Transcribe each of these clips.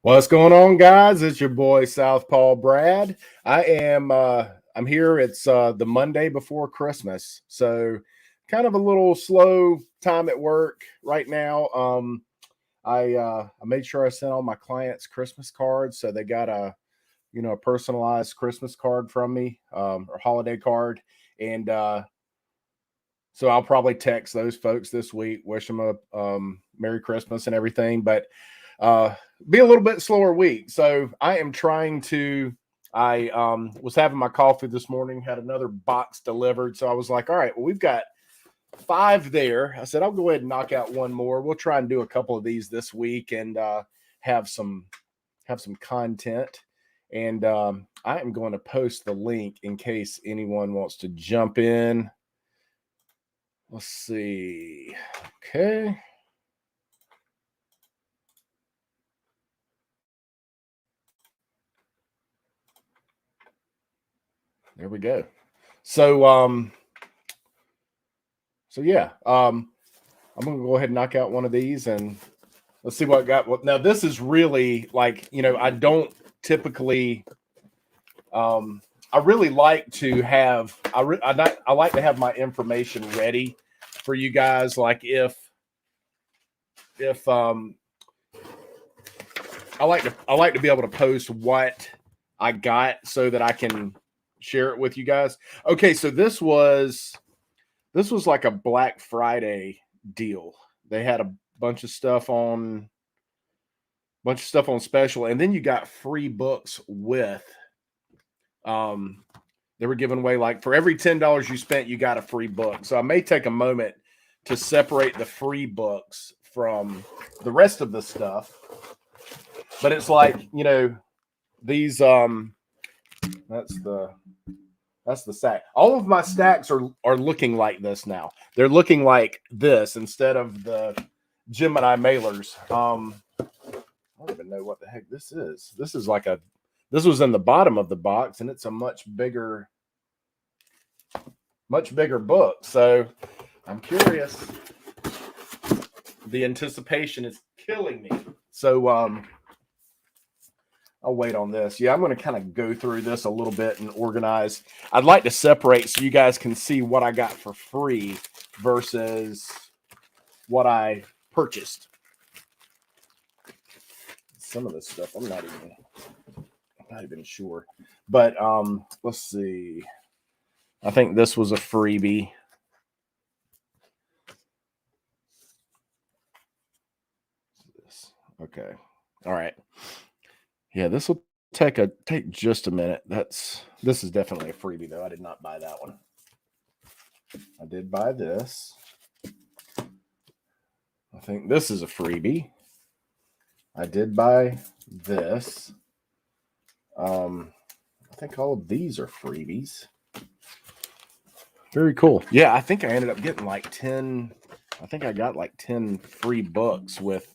What's going on, guys? It's your boy Southpaw Brad. I'm here. It's the Monday before Christmas, so kind of a little slow time at work right now. I made sure I sent all my clients Christmas cards, so they got a personalized Christmas card from me, or holiday card, and so I'll probably text those folks this week, wish them a Merry Christmas and everything, but be a little bit slower week. So I am trying to. I was having my coffee this morning, had another box delivered, so I was like, all right, well, we've got 5 there. I said I'll go ahead and knock out one more. We'll try and do a couple of these this week and have some content. And I am going to post the link in case anyone wants to jump in. Let's see. Okay. There we go. So yeah. I'm gonna go ahead and knock out one of these and let's see what I got. Now this is really like, I don't typically I really like to have I like to have my information ready for you guys. Like if I like to be able to post what I got so that I can share it with you guys. Okay, so this was like a Black Friday deal. They had a bunch of stuff on special, and then you got free books with they were giving away, like, for every $10 you spent, you got a free book. So I may take a moment to separate the free books from the rest of the stuff. But it's like, these that's the stack. All of my stacks are looking like this now. They're looking like this instead of the Gemini mailers. I don't even know what the heck this is. This was in the bottom of the box, and it's a much bigger book. So I'm curious. The anticipation is killing me. So I'll wait on this. Yeah, I'm going to kind of go through this a little bit and organize. I'd like to separate so you guys can see what I got for free versus what I purchased. Some of this stuff I'm not even sure. But let's see. I think this was a freebie. Okay. All right. Yeah, this will take just a minute. This is definitely a freebie, though. I did not buy that one. I did buy this. I think this is a freebie. I did buy this. I think all of these are freebies. Very cool. Yeah, I think I ended up getting like 10. I think I got like 10 free books with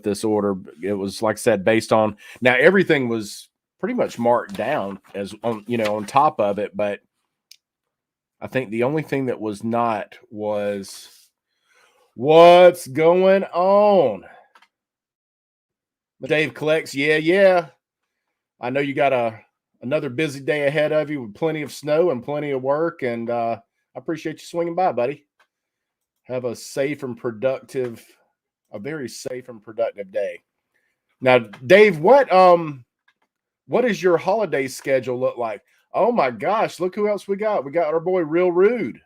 this order. It was, like I said, based on, now everything was pretty much marked down as on top of it, but I think the only thing that was not was what's going on. Dave collects. Yeah. I know you got another busy day ahead of you with plenty of snow and plenty of work, and I appreciate you swinging by, buddy. Have a very safe and productive day. Now, Dave, what does your holiday schedule look like? Oh my gosh, look who else we got. We got our boy Real Rude.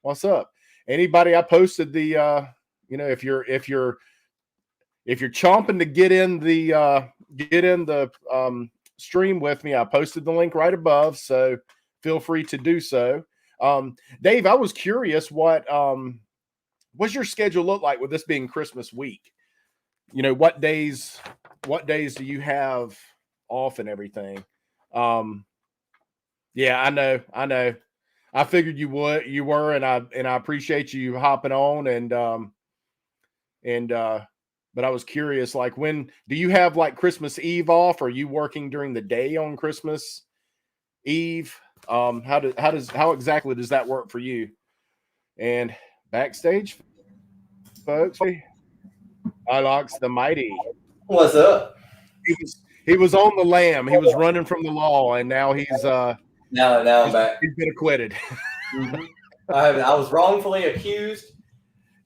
What's up? Anybody? I posted the if you're chomping to get in the stream with me, I posted the link right above, so feel free to do so. Dave, I was curious what's your schedule look like with this being Christmas week? What days do you have off and everything? Yeah, I know. I figured you were, and I appreciate you hopping on but I was curious, like, when do you have like Christmas Eve off? Are you working during the day on Christmas Eve? How exactly does that work for you? And backstage, folks, Alox the Mighty. What's up? He was on the lam. He was running from the law, and now he's now I'm back. He's been acquitted. Mm-hmm. I was wrongfully accused.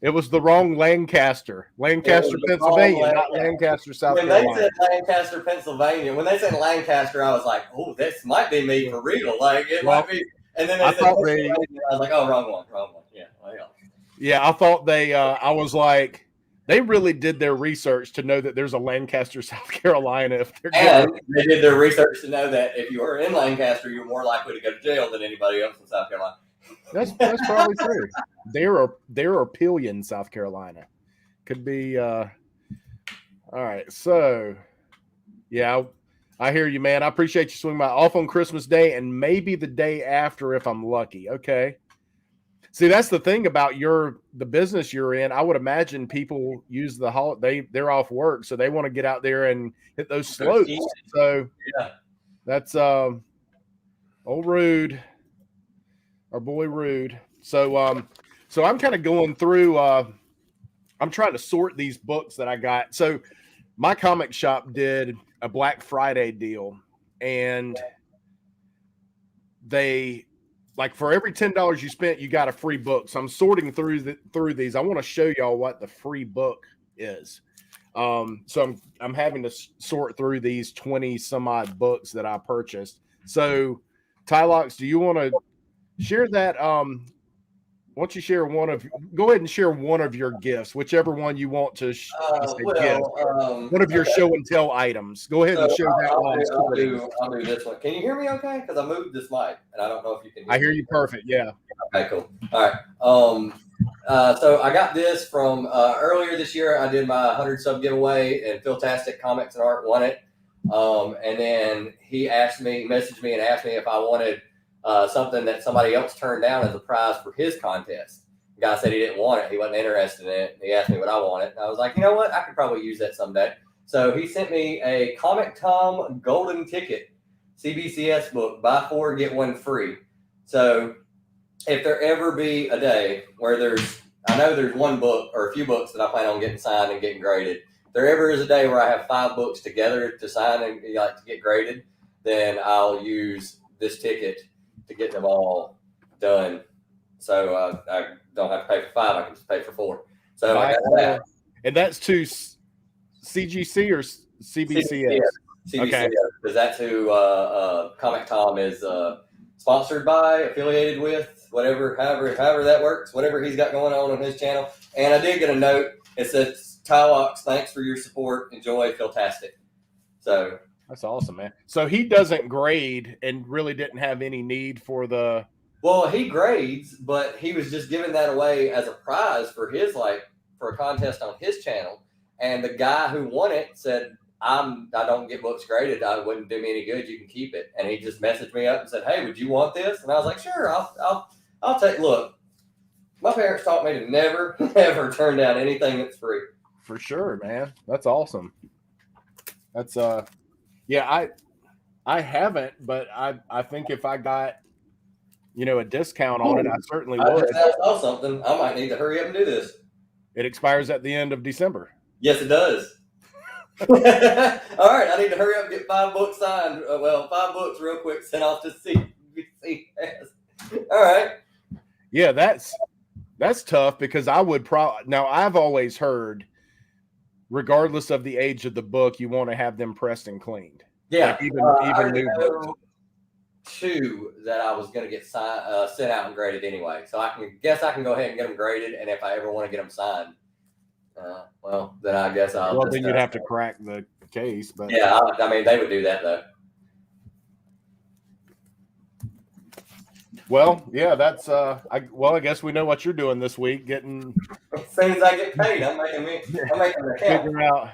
It was the wrong Lancaster, Pennsylvania, not Lancaster, South Carolina. When they said Lancaster, Pennsylvania, when they said Lancaster, I was like, "Oh, this might be me for real. Like it might be." And then they said Pennsylvania, I was like, "Oh, wrong one. Yeah, well, yeah." Yeah, I thought they. I was like, they really did their research to know that there's a Lancaster, South Carolina. And they did their research to know that if you were in Lancaster, you're more likely to go to jail than anybody else in South Carolina. That's probably true. They're Pillion, South Carolina. Could be. All right, so yeah, I hear you, man. I appreciate you swinging by. Off on Christmas Day and maybe the day after if I'm lucky. Okay. See, that's the thing about the business you're in. I would imagine people use the holiday. They're off work, so they want to get out there and hit those slopes. So yeah, that's old Rude, our boy Rude. So so I'm kind of going through. I'm trying to sort these books that I got. So my comic shop did a Black Friday deal, and they. Like for every $10 you spent, you got a free book. So I'm sorting through these. I want to show y'all what the free book is. So I'm having to sort through these 20 some odd books that I purchased. So Tylox, do you want to share that? Why don't you share go ahead and share one of your gifts, whichever one you want to one of your show and tell items. Go ahead and show that one. I'll do this one. Can you hear me okay? Because I moved this mic and I don't know if you can hear me. I hear you perfect. Yeah. Okay, cool. All right. So I got this from earlier this year. I did my 100 sub giveaway and Philtastic Comics and Art won it. And then he messaged me and asked me if I wanted something that somebody else turned down as a prize for his contest. The guy said he didn't want it. He wasn't interested in it. He asked me what I wanted. And I was like, you know what? I could probably use that someday. So he sent me a Comic Tom Golden Ticket CBCS book. Buy 4, get 1 free. So if there ever be a day where I know there's one book or a few books that I plan on getting signed and getting graded. If there ever is a day where I have 5 books together to sign and to get graded, then I'll use this ticket to get them all done. So I don't have to pay for 5. I can just pay for 4. So I got that. And that's to CGC or CBCS? CBCS, okay. Because that's who Comic Tom is sponsored by, affiliated with, whatever, however that works, whatever he's got going on his channel. And I did get a note. It says, Tylox, thanks for your support. Enjoy Philtastic. So that's awesome, man. So he doesn't grade and really didn't have any need for the. Well, he grades, but he was just giving that away as a prize for for a contest on his channel. And the guy who won it said, I don't get books graded. I wouldn't do me any good. You can keep it. And he just messaged me up and said, hey, would you want this? And I was like, sure, I'll take. Look, my parents taught me to never, ever turn down anything that's free. For sure, man. That's awesome. That's yeah, I haven't, but I think if I got a discount on it, I certainly would. I saw something. I might need to hurry up and do this. It expires at the end of December. Yes, it does. All right, I need to hurry up and get 5 books signed. 5 books real quick sent off to CBCS. All right. Yeah, that's tough because I would probably. Now, I've always heard, regardless of the age of the book, you want to have them pressed and cleaned. Yeah, like even new books. 2 that I was going to get sent out and graded anyway. So I can go ahead and get them graded, and if I ever want to get them signed, then I guess I'll. Well, then you'd have to crack the case, but yeah, I mean they would do that though. Well, yeah, that's I guess we know what you're doing this week. Getting as soon as I get paid, I'm making the account. Figure out.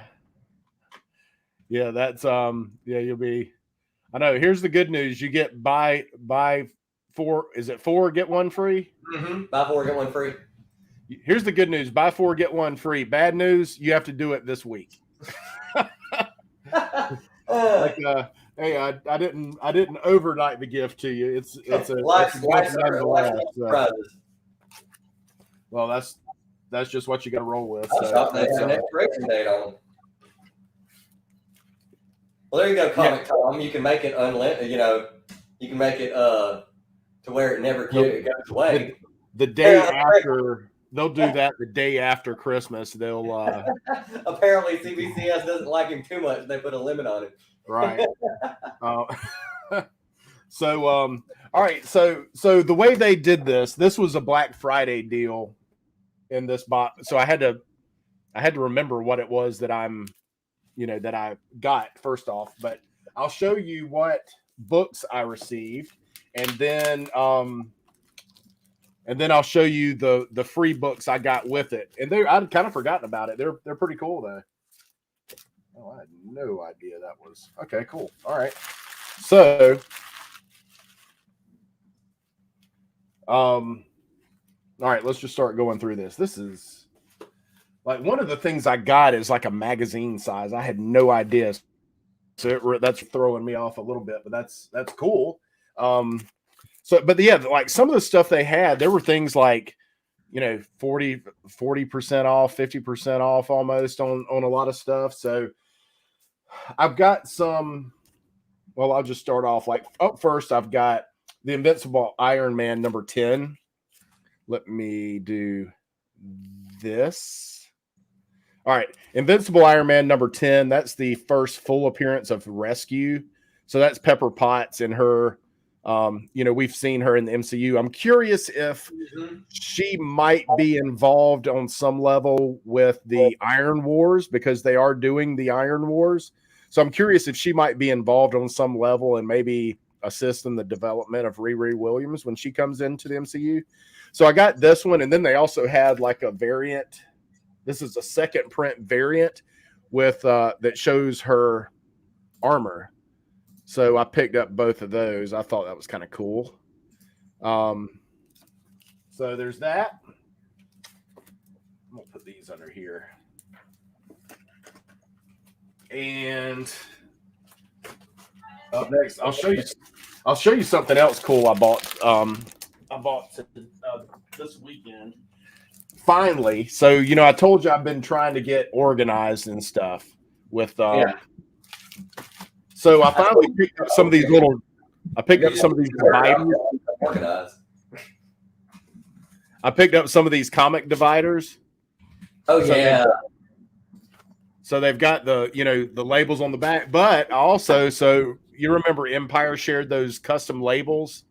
Yeah, that's you'll be. I know. Here's the good news: you get buy 4. Is it 4 get 1 free? Mm-hmm. Buy 4 get 1 free. Here's the good news: buy 4 get 1 free. Bad news: you have to do it this week. Hey, I didn't overnight the gift to you. It's a well, that's just what you got to roll with. They have an expiration date on them. Well, there you go, Comic Tom. You can make it unlimited. You know, you can make it to where it never goes away. The day after, they'll do that. The day after Christmas, they'll. Apparently, CBCS doesn't like him too much. They put a limit on it. Right. So, all right. So the way they did this was a Black Friday deal in this box. So I had to remember what it was that that I got first off. But I'll show you what books I received, and then I'll show you the free books I got with it. And I'd kind of forgotten about it. They're pretty cool though. Oh, I had no idea that was okay. Cool. All right. So, all right. Let's just start going through this. This is like one of the things I got is like a magazine size. I had no idea. So that's throwing me off a little bit, but that's cool. So, but yeah, like some of the stuff they had, there were things like, 40% off, 50% off almost on a lot of stuff. So I've got some, well, I'll just start off like up first. I've got the Invincible Iron Man number 10. Let me do this. All right. Invincible Iron Man number 10. That's the first full appearance of Rescue. So that's Pepper Potts and her. We've seen her in the MCU. I'm curious if she might be involved on some level with the Iron Wars, because they are doing the Iron Wars. So I'm curious if she might be involved on some level and maybe assist in the development of Riri Williams when she comes into the MCU. So I got this one, and then they also had like a variant. This is a second print variant with that shows her armor. So I picked up both of those. I thought that was kind of cool. So there's that. I'm gonna put these under here. And up next, I'll show you something else cool I bought. This weekend. Finally, so I told you I've been trying to get organized and stuff with. So I finally picked up some of these dividers. I picked up some of these comic dividers. Oh yeah. So they've got the labels on the back, but also, so you remember Empire shared those custom labels,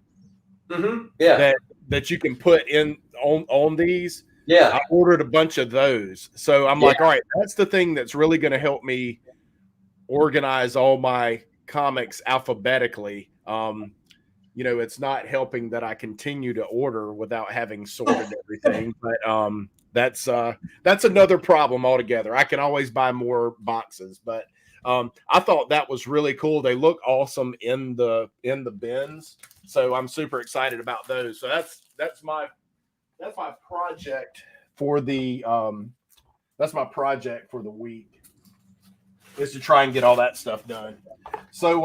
yeah, that you can put in on these. Yeah, I ordered a bunch of those, so I'm like, all right, that's the thing that's really going to help me organize all my comics alphabetically. It's not helping that I continue to order without having sorted everything, but that's another problem altogether. I can always buy more boxes, but I thought that was really cool. They look awesome in the bins, so I'm super excited about those. So that's my project for the week, is to try and get all that stuff done. So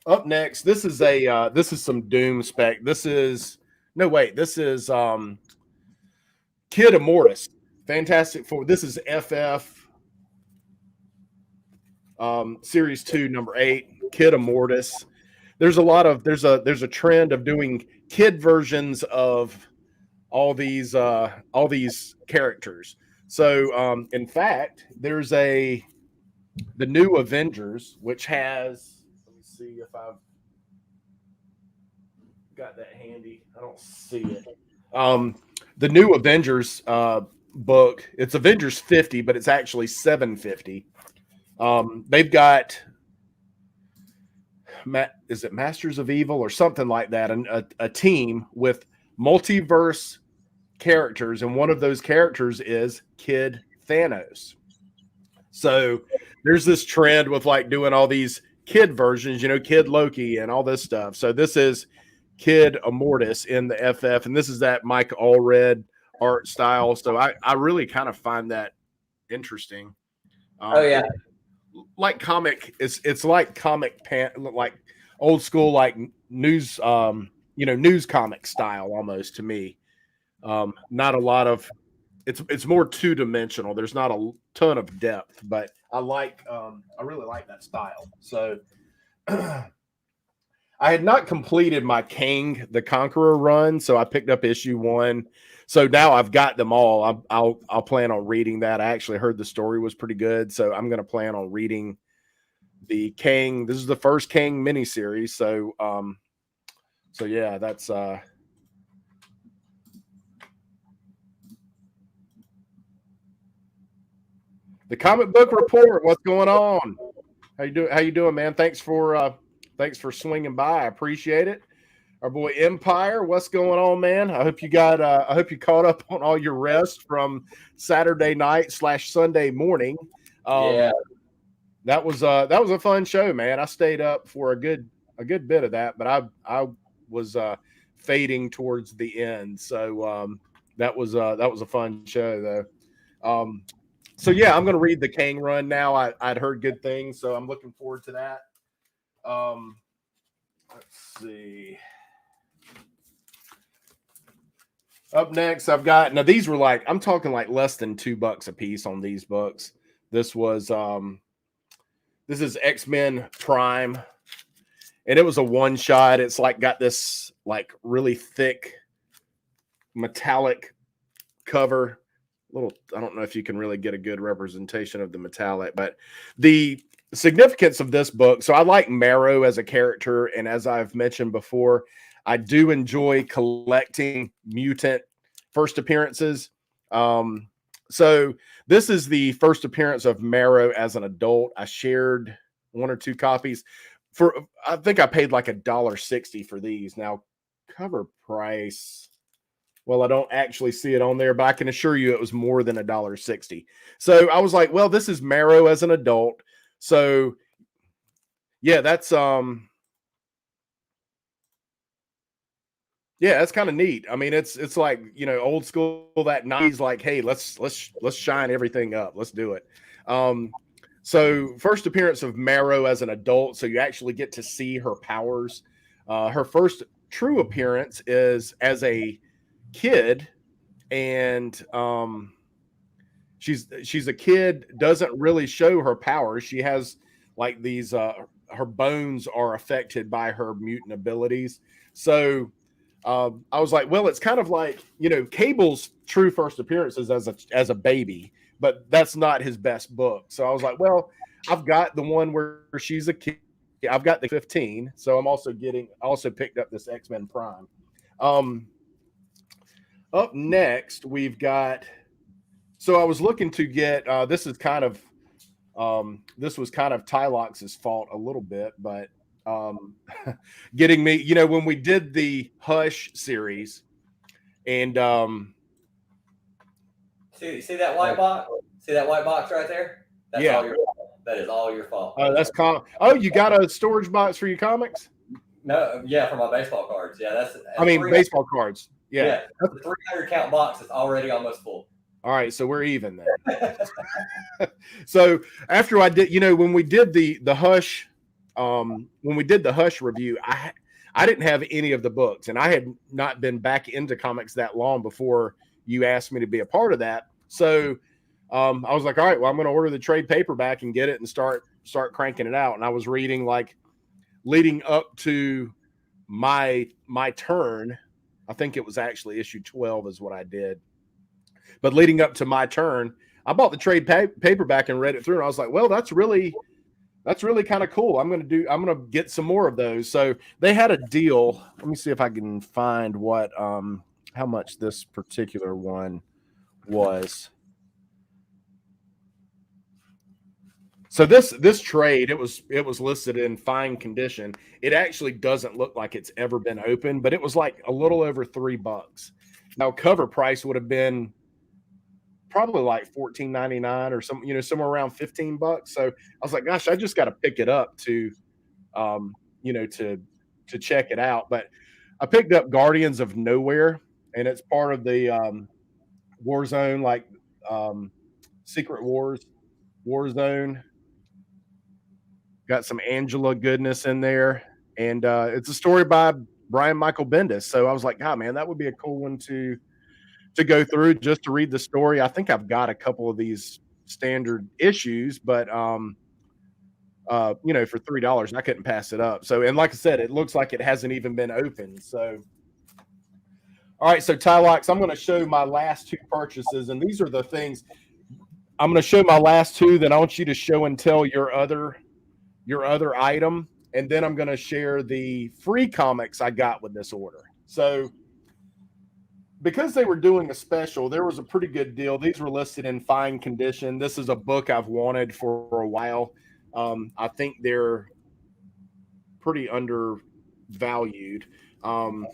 up next, this is some Doom spec. This is Kid Immortus. Fantastic Four. This is FF Series 2, number 8, Kid Immortus. There's a trend of doing kid versions of all these characters. So in fact, there's the new Avengers, which has, let me see if I've got that handy. I don't see it. The new Avengers book, it's Avengers 50, but it's actually 750. They've got, is it Masters of Evil or something like that, a team with multiverse characters, and one of those characters is Kid Thanos. So there's this trend with like doing all these kid versions, Kid Loki and all this stuff. So this is Kid Immortus in the FF, and this is that Mike Allred art style. So I really kind of find that interesting. Like comic, it's like comic like old school, like news, news comic style almost to me. Not a lot of it's more two-dimensional. There's not a ton of depth, but I really like that style. So I had not completed my Kang the Conqueror run, so I picked up issue 1. So now I've got them all. I'll plan on reading that. I actually heard the story was pretty good, so I'm going to plan on reading the Kang. This is the first Kang miniseries, so yeah, that's the comic book report. What's going on? How you doing, man? Thanks for swinging by. I appreciate it. Our boy Empire, what's going on, man? I hope you caught up on all your rest from Saturday night / Sunday morning. Yeah. That was a fun show, man. I stayed up for a good bit of that, but I was fading towards the end. So that was a fun show though. So yeah, I'm gonna read the Kang run now. I'd heard good things, so I'm looking forward to that. Let's see. Up next, I've got, now these were like, I'm talking like less than $2 a piece on these books. This is X-Men Prime, and it was a one shot. It's like got this like really thick metallic cover. I don't know if you can really get a good representation of the metallic, but the significance of this book. So I like Marrow as a character, and as I've mentioned before, I do enjoy collecting mutant first appearances. So this is the first appearance of Marrow as an adult. I shared 1 or 2 copies I think I paid like $1.60 for these. Now, cover price, well, I don't actually see it on there, but I can assure you it was more than $1.60. So I was like, well, this is Marrow as an adult. So yeah, that's yeah, that's kind of neat. I mean, it's like, old school, that 90s, like, hey, let's shine everything up. Let's do it. So first appearance of Marrow as an adult. So you actually get to see her powers. Her first true appearance is as a kid, and she's a kid, doesn't really show her powers. She has like these her bones are affected by her mutant abilities. So I was like, well, it's kind of like, Cable's true first appearances as a baby, but that's not his best book. So I was like, well, I've got the one where she's a kid. I've got the 15, so I'm also picked up this X-Men Prime. Up next, we've got. So I was looking to get. This was kind of Tylox's fault a little bit, but getting me, when we did the Hush series, and see that white box? See that white box right there? That's yeah. all your fault. That is all your fault. Oh, that's you got a storage box for your comics? No, yeah, for my baseball cards. Yeah, that's baseball cards. Yeah. The 300 count box is already almost full. All right, so we're even then. So after I did, when we did the Hush, when we did the Hush review, I didn't have any of the books, and I had not been back into comics that long before you asked me to be a part of that. So I was like, all right, well, I'm going to order the trade paperback and get it and start cranking it out. And I was reading, like, leading up to my turn. I think it was actually issue 12 is what I did. But leading up to my turn, I bought the trade paperback and read it through. And I was like, well, that's really kind of cool. I'm going to get some more of those. So they had a deal. Let me see if I can find what, how much this particular one was. So this trade, it was listed in fine condition. It actually doesn't look like it's ever been opened, but it was like a little over $3. Now cover price would have been probably like $14.99 or somewhere around $15. So I was like, gosh, I just got to pick it up to check it out. But I picked up Guardians of Nowhere, and it's part of the Warzone, like Secret Warzone. Got some Angela goodness in there, and it's a story by Brian Michael Bendis. So I was like, man, that would be a cool one to to go through just to read the story. I think I've got a couple of these standard issues, but for $3, I couldn't pass it up. So, and like I said, it looks like it hasn't even been opened. So, all right. So, Tylox, I'm going to show my last two purchases, and these are the things I'm going to show my last two. Then I want you to show and tell your other item, and then I'm going to share the free comics I got with this order. So, because they were doing a special, there was a pretty good deal. These were listed in fine condition. This is a book I've wanted for a while. I think they're pretty undervalued. And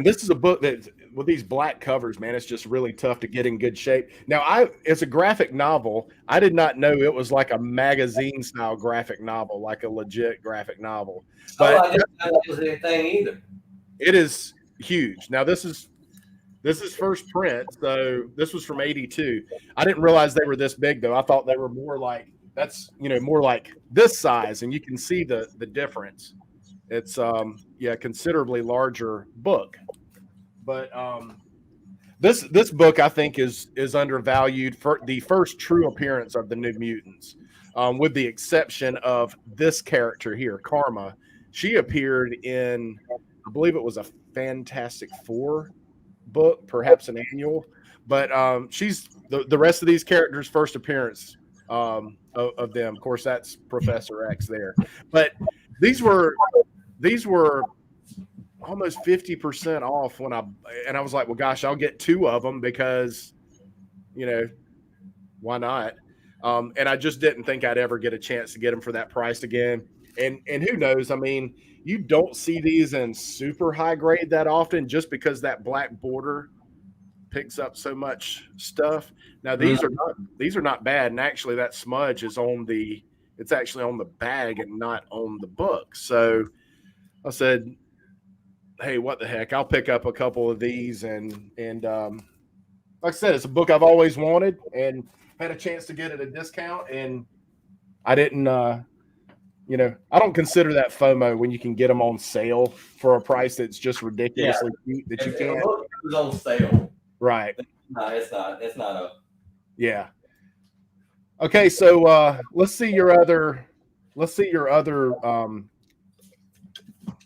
this is a book that, with these black covers, man, it's just really tough to get in good shape. Now, it's a graphic novel. I did not know it was like a magazine style graphic novel, like a legit graphic novel. But I didn't know that was anything either. It is huge. Now, this is first print, so this was from '82. I didn't realize they were this big, though. I thought they were more like more like this size, and you can see the difference. It's considerably larger book, but this book I think is undervalued for the first true appearance of the New Mutants, with the exception of this character here, Karma. She appeared in, I believe it was a Fantastic Four book, perhaps an annual, but she's the rest of these characters' first appearance of them. Of course, that's Professor X there, but these were almost 50% off when I was like, well, gosh, I'll get two of them because, why not? And I just didn't think I'd ever get a chance to get them for that price again. And who knows? I mean, you don't see these in super high grade that often, just because that black border picks up so much stuff. Now these are not bad, and actually that smudge is it's actually on the bag and not on the book. So I said, hey, what the heck? I'll pick up a couple of these, and like I said, it's a book I've always wanted and had a chance to get at a discount, and I didn't. I don't consider that FOMO when you can get them on sale for a price that's just ridiculously cheap that you can't. It was on sale, right? No, it's not. It's not a. Yeah. Okay, so let's see your other. All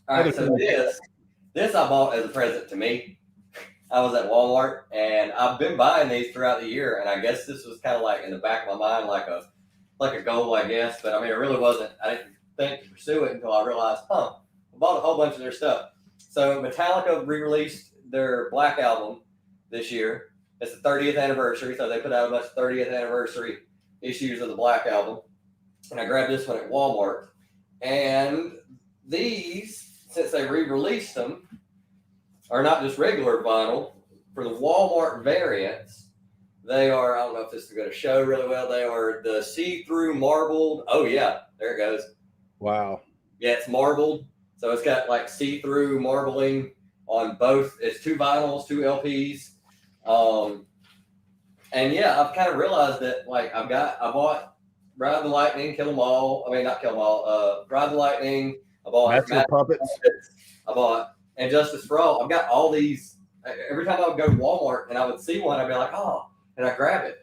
right, so this I bought as a present to me. I was at Walmart, and I've been buying these throughout the year, and I guess this was kind of like in the back of my mind, like a goal, I guess. But I mean, it really wasn't. I didn't think to pursue it until I realized, I bought a whole bunch of their stuff. So Metallica re-released their Black album this year. It's the 30th anniversary, so they put out a bunch of 30th anniversary issues of the Black album. And I grabbed this one at Walmart. And these, since they re-released them, are not just regular vinyl. For the Walmart variants, they are, I don't know if this is going to show really well, they are the see-through marbled. Oh, yeah, there it goes. Wow. Yeah, it's marbled. So it's got like see-through marbling on both. It's two vinyls, two LPs. And yeah, I've kind of realized that like I bought Ride the Lightning, Kill 'Em All. I mean, not Kill 'Em All. Ride the Lightning. I bought Master Puppets. I bought Injustice for All. I've got all these. Every time I would go to Walmart and I would see one, I'd be like, oh, and I grab it.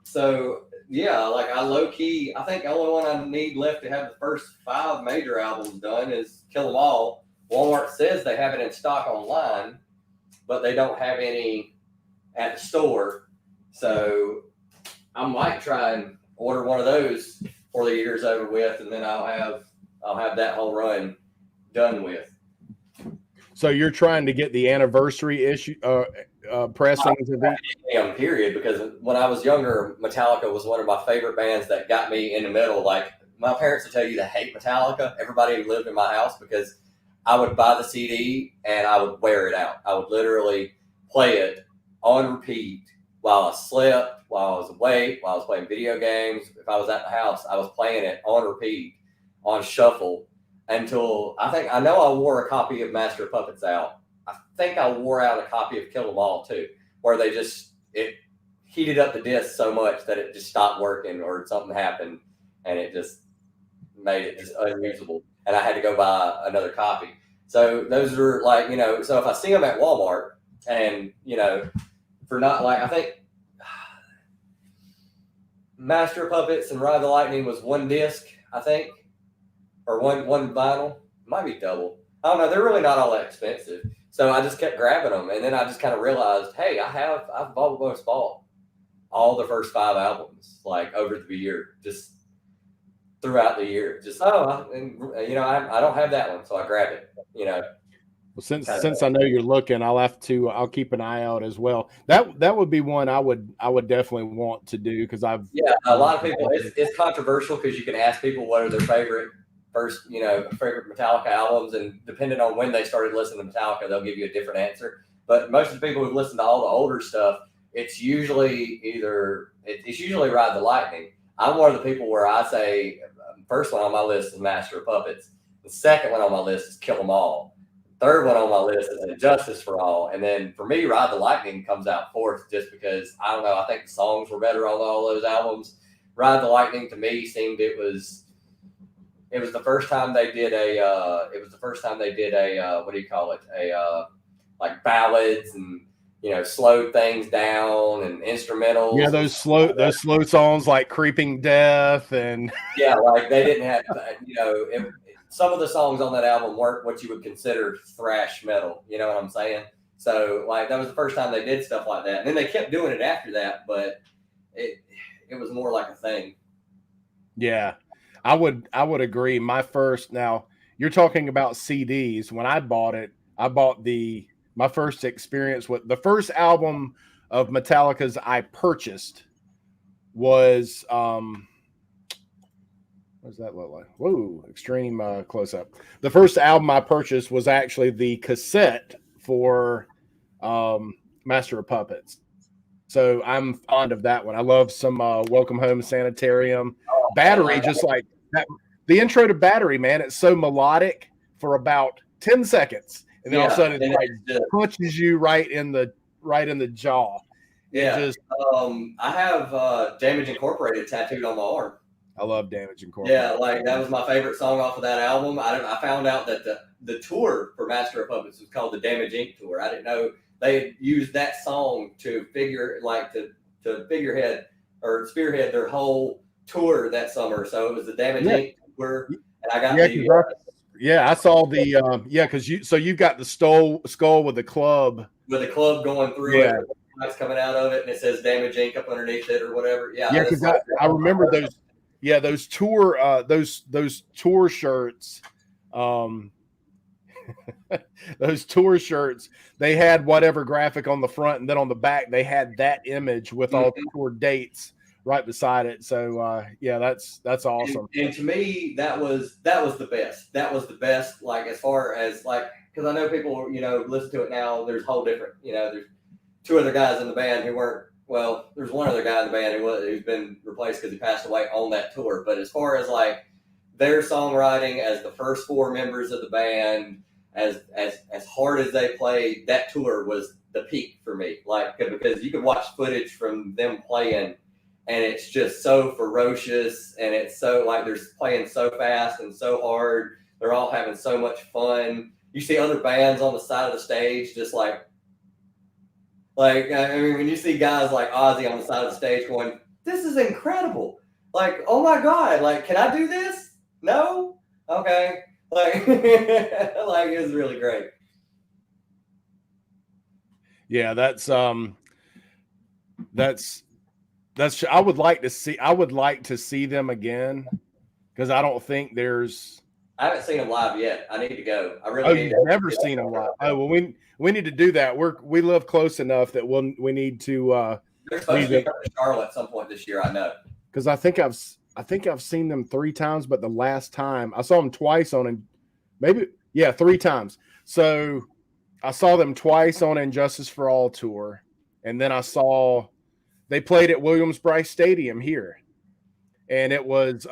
So yeah, like I low key, I think the only one I need left to have the first 5 major albums done is Kill 'Em All. Walmart says they have it in stock online, but they don't have any at the store. So I might try and order one of those before the year's over with, and then I'll have that whole run done with. So you're trying to get the anniversary issue pressings of it? Period, because when I was younger, Metallica was one of my favorite bands that got me in the middle. Like my parents would tell you to hate Metallica. Everybody who lived in my house, because I would buy the CD and I would wear it out. I would literally play it on repeat while I slept, while I was awake, while I was playing video games. If I was at the house, I was playing it on repeat, on shuffle, until I know I wore a copy of Master of Puppets out. I think I wore out a copy of Kill 'Em All too, where it heated up the disc so much that it just stopped working or something happened and it just made it just unusable. And I had to go buy another copy. So those are like, so if I see them at Walmart and, for not like, I think Master of Puppets and Ride the Lightning was one disc, I think, or one vinyl. It might be double. I don't know. They're really not all that expensive. So I just kept grabbing them. And then I just kind of realized, hey, I've almost bought all the first 5 albums, like over the year, just throughout the year. Just, I don't have that one. So I grab it, Well, since I know you're looking, I'll keep an eye out as well. That would be one I would definitely want to do because a lot of people. It's controversial because you can ask people what are their favorite favorite Metallica albums, and depending on when they started listening to Metallica, they'll give you a different answer. But most of the people who've listened to all the older stuff, it's usually Ride the Lightning. I'm one of the people where I say first one on my list is Master of Puppets. The second one on my list is Kill 'Em All. Third one on my list is Injustice for All. And then for me, Ride the Lightning comes out fourth just because, I don't know, I think the songs were better on all those albums. Ride the Lightning to me seemed it was the first time they did what do you call it? Like ballads and, slowed things down and instrumentals. Yeah, those slow songs like Creeping Death and yeah, like they didn't have, some of the songs on that album weren't what you would consider thrash metal. You know what I'm saying? So like that was the first time they did stuff like that. And then they kept doing it after that, but it was more like a thing. Yeah, I would agree. Now you're talking about CDs. When I bought it, I bought my first experience with the first album of Metallica's I purchased was what does that look like? Whoa, extreme close up. The first album I purchased was actually the cassette for Master of Puppets. So I'm fond of that one. I love some Welcome Home Sanitarium. Battery, just like that. The intro to Battery, man, it's so melodic for about 10 seconds. And then all of a sudden it punches you right in the jaw. I have Damage Incorporated tattooed on my arm. I love Damage Incorporated. Yeah, like that was my favorite song off of that album. I found out that the tour for Master of Puppets was called the Damage Inc. Tour. I didn't know they used that song to figurehead or spearhead their whole tour that summer. So it was the Damage Inc. Tour, and I got I saw the because you've got the skull with the club going through it. Lights coming out of it, and it says Damage Inc. up underneath it or whatever. Yeah, because I remember those. Yeah, those tour shirts, those tour shirts, they had whatever graphic on the front, and then on the back they had that image with all the tour dates right beside it. So that's awesome. And to me, that was the best. That was the best. Like as far as like, because I know people listen to it now. There's a whole different. There's 2 other guys in the band who weren't. Well, there's one other guy in the band who's been replaced because he passed away on that tour. But as far as like their songwriting as the first 4 members of the band, as hard as they played, that tour was the peak for me. Like because you could watch footage from them playing, and it's just so ferocious, and it's so like they're playing so fast and so hard. They're all having so much fun. You see other bands on the side of the stage just like I mean, when you see guys like Ozzy on the side of the stage going, this is incredible. Like, oh my God, like, can I do this? No? Okay. Like, it was really great. Yeah, that's I would like to see them again because I don't think I haven't seen them live yet. I need to go. I really need to. You've never seen them live. Oh, well, we need to do that. We live close enough that we need to. They're supposed to be coming to Charlotte at some point this year. I know. Because I think I've seen them 3 times, but the last time I saw them twice on, 3 times. So I saw them twice on Injustice for All tour, and then they played at Williams-Brice Stadium here, and it was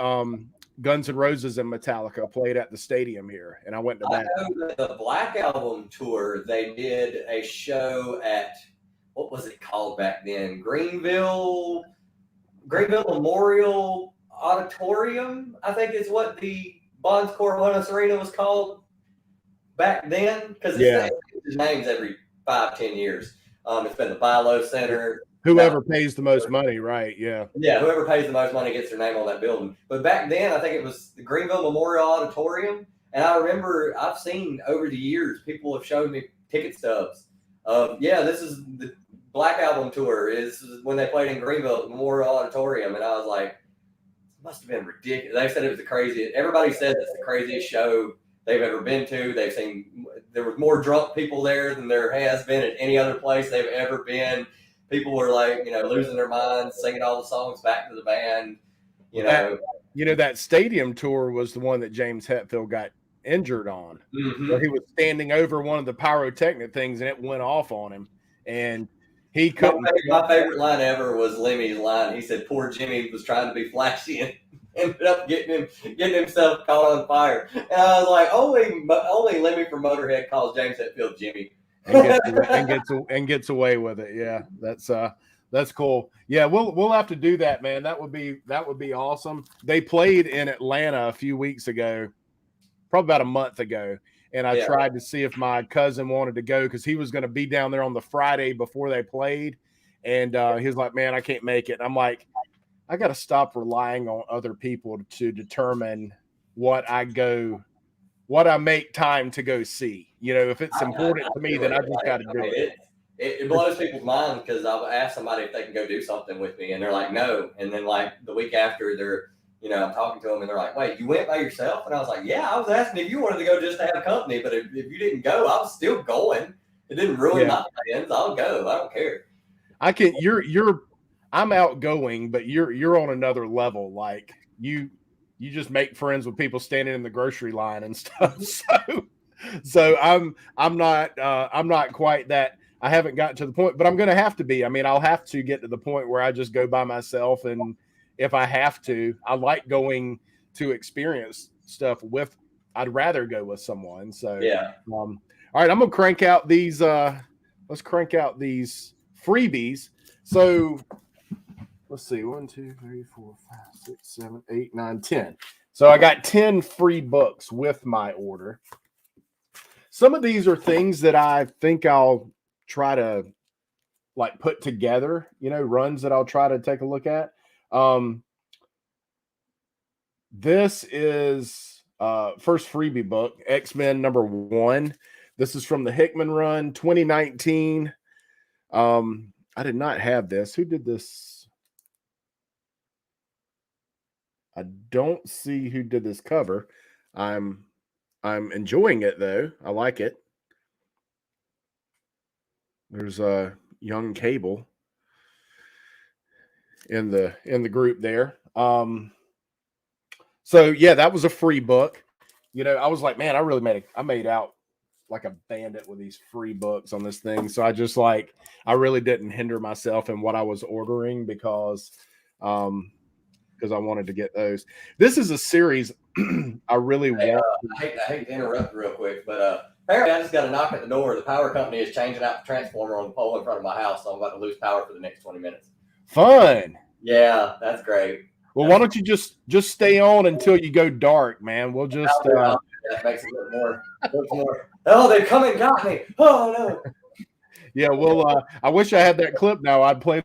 Guns N' Roses and Metallica played at the stadium here, and I went to that. I know that the Black Album tour, they did a show at, what was it called back then? Greenville Memorial Auditorium, I think is what the Bonds Corvallis Arena was called. back then, because it changes names every 5-10 years. It's been the Philo Center. Whoever pays the most money, right? Yeah. Yeah, whoever pays the most money gets their name on that building. But back then, I think it was the Greenville Memorial Auditorium. And I remember I've seen over the years, people have showed me ticket stubs of, this is the Black Album tour. Is when they played in Greenville at the Memorial Auditorium. And I was like, it must have been ridiculous. They said it was the craziest. Everybody said it's the craziest show they've ever been to. They've seen, there was more drunk people there than there has been at any other place they've ever been. People were like, losing their minds, singing all the songs back to the band. That stadium tour was the one that James Hetfield got injured on, where he was standing over one of the pyrotechnic things and it went off on him, and he couldn't. My favorite line ever was Lemmy's line. He said, "Poor Jimmy was trying to be flashy and ended up getting himself caught on fire." And I was like, only Lemmy from Motorhead calls James Hetfield Jimmy. and gets away with it. Yeah, that's cool. Yeah, we'll have to do that, man. That would be awesome. They played in Atlanta a few weeks ago, probably about a month ago, and I tried to see if my cousin wanted to go because he was going to be down there on the Friday before they played, and he was like, "Man, I can't make it." And I'm like, I got to stop relying on other people to determine what I make time to go see. If it's important to me, then I just got to do it. It blows people's minds because I'll ask somebody if they can go do something with me, and they're like, no. And then like the week after, they're, I'm talking to them, and they're like, wait, you went by yourself? And I was like, yeah, I was asking if you wanted to go just to have company, but if you didn't go, I was still going. It didn't ruin my plans. I'll go. I don't care. I'm outgoing, but you're on another level. Like you just make friends with people standing in the grocery line and stuff. So I'm not quite that. I haven't gotten to the point, but I'm going to have to be. I mean, I'll have to get to the point where I just go by myself. And if I have to, I like going to experience stuff I'd rather go with someone. So, all right, I'm going to crank out these, let's crank out these freebies. So let's see, 1, 2, 3, 4, 5, 6, 7, 8, 9, 10. So I got 10 free books with my order. Some of these are things that I think I'll try to like put together, runs that I'll try to take a look at. This is first freebie book, X-Men #1. This is from the Hickman run, 2019. I did not have this. Who did this? I don't see who did this cover. I'm enjoying it though. I like it. There's a young Cable in the group there. So yeah, that was a free book. I was like, man, I made out like a bandit with these free books on this thing. So I really didn't hinder myself in what I was ordering because I wanted to get those. This is a series I really want. I hate to interrupt real quick, but apparently I just got a knock at the door. The power company is changing out the transformer on the pole in front of my house, so I'm about to lose power for the next 20 minutes. Fun. Yeah, that's great. Well, why don't you just stay on until you go dark, man? We'll just that makes it look more. Oh, they come and got me. Oh no. Yeah, well, I wish I had that clip now. I'd play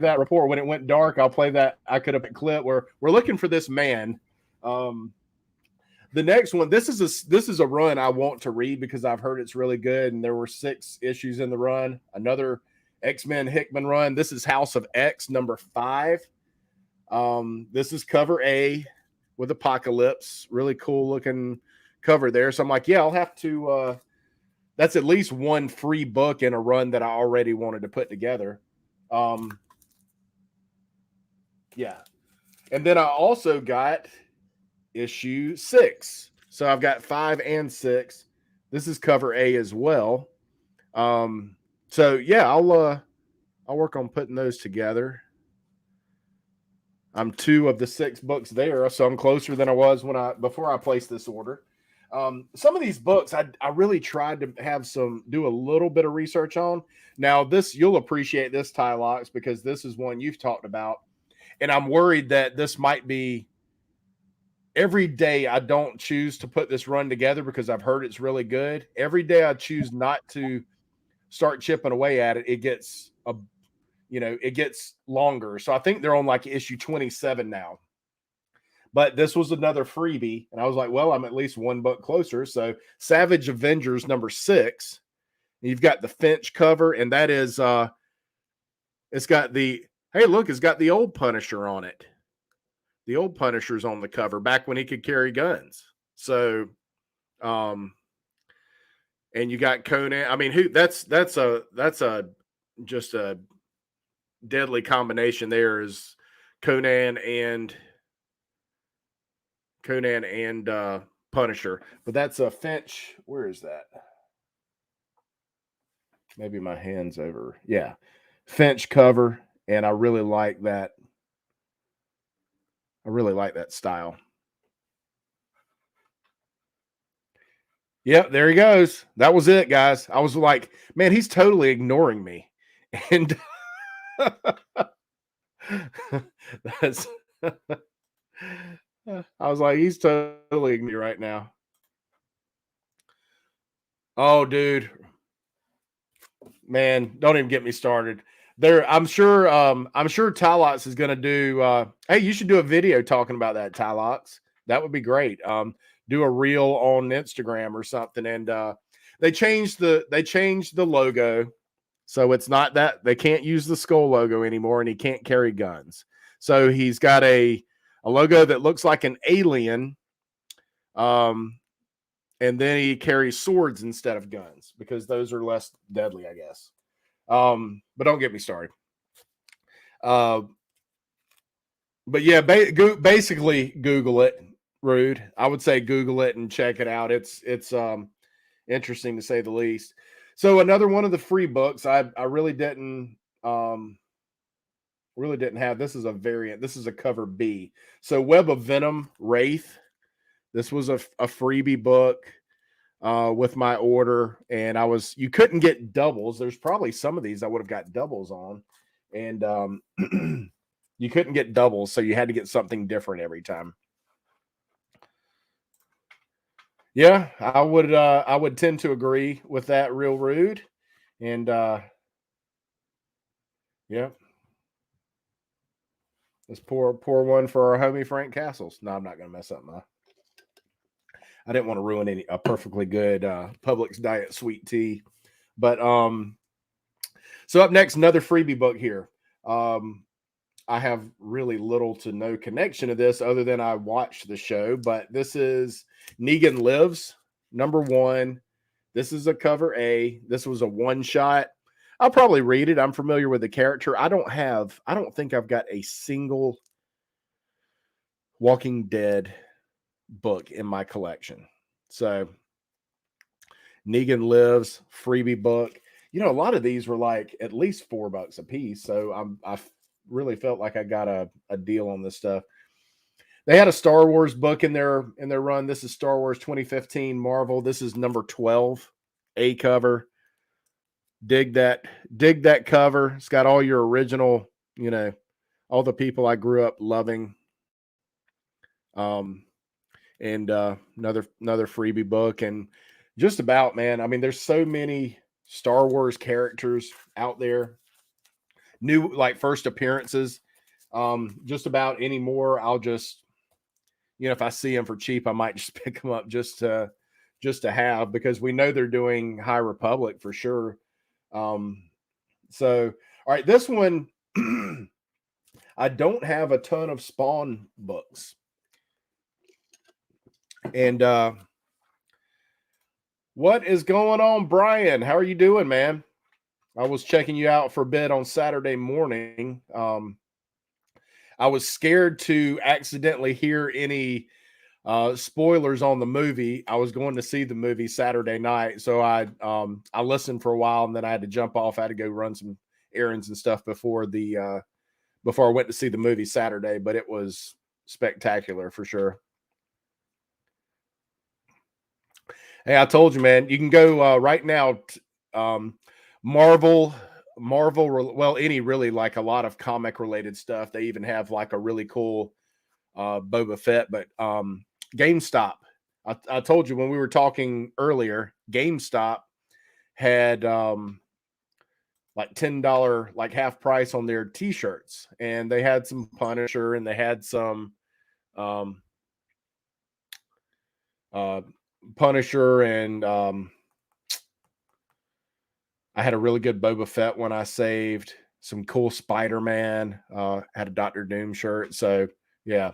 that report when it went dark. I'll play that. I could have a clip where we're looking for this man. The next one, this is a run I want to read because I've heard it's really good, and there were 6 issues in the run. Another X-Men Hickman run. This is House of X #5. This is cover A with Apocalypse. Really cool looking cover there. So I'm like, yeah, I'll have to. That's at least one free book in a run that I already wanted to put together. Yeah, and then I also got issue 6. So I've got 5 and 6. This is cover A as well. So yeah, I'll work on putting those together. I'm 2 of the 6 books there, so I'm closer than I was before I placed this order. Some of these books I really tried to do a little bit of research on. Now this, you'll appreciate this, Tylox, because this is one you've talked about, and I'm worried that this might be every day I don't choose to put this run together because I've heard it's really good. Every day I choose not to start chipping away at it. It gets it gets longer. So I think they're on like issue 27 now. But this was another freebie, and I was like, well, I'm at least one book closer. So Savage Avengers #6. You've got the Finch cover, and that is it's got the hey, look, it's got the old Punisher on it. The old Punisher's on the cover back when he could carry guns. So and you got Conan. I mean, who that's a just a deadly combination there is Conan and Punisher. But that's a Finch. Where is that? Maybe my hand's over. Yeah. Finch cover. And I really like that. I really like that style. Yep, there he goes. That was it, guys. I was like, man, he's totally ignoring me. And that's I was like, he's totally ignoring me right now. Oh, dude. Man, don't even get me started. I'm sure Tylox is gonna do hey, you should do a video talking about that, Tylox. That would be great. Do a reel on Instagram or something. And they changed the logo. So it's not that they can't use the skull logo anymore, and he can't carry guns. So he's got a logo that looks like an alien. And then he carries swords instead of guns because those are less deadly, I guess. But don't get me started. But yeah, basically Google it, Rude. I would say Google it and check it out. It's interesting to say the least. So another one of the free books I really didn't have. This is a variant. This is a cover B. So Web of Venom Wraith. This was a freebie book with my order, and you couldn't get doubles. There's probably some of these I would have got doubles on, and you couldn't get doubles, so you had to get something different every time. Yeah, I would tend to agree with that, real Rude. And yeah. Let's pour one for our homie Frank Castles. No, I'm not gonna mess up I didn't want to ruin a perfectly good Publix Diet sweet tea. But so up next, another freebie book here. I have really little to no connection to this other than I watched the show, but this is Negan Lives, #1. This is a cover A. This was a one shot. I'll probably read it. I'm familiar with the character. I don't think I've got a single Walking Dead book in my collection. So Negan Lives, freebie book. You know, a lot of these were like at least $4 a piece. So I really felt like I got a deal on this stuff. They had a Star Wars book in their run. This is Star Wars 2015 Marvel. This is #12, A cover. Dig that cover. It's got all your original, all the people I grew up loving. And another freebie book, and just about, man. I mean, there's so many Star Wars characters out there. New like first appearances. Just about anymore. I'll just, if I see them for cheap, I might just pick them up just to have, because we know they're doing High Republic for sure. So all right, this one I don't have a ton of Spawn books. And what is going on, Brian? How are you doing, man? I was checking you out for a bit on Saturday morning. I was scared to accidentally hear any spoilers on the movie. I was going to see the movie Saturday night, so I listened for a while, and then I had to jump off. I had to go run some errands and stuff before I went to see the movie Saturday. But it was spectacular for sure. Hey, I told you, man. You can go right now. Marvel, well, any really, like a lot of comic related stuff. They even have like a really cool Boba Fett, but GameStop. I told you when we were talking earlier, GameStop had like $10, like half price on their t-shirts, and they had some Punisher and they had some Punisher, and I had a really good Boba Fett one I saved, some cool Spider-Man, had a Doctor Doom shirt. So yeah.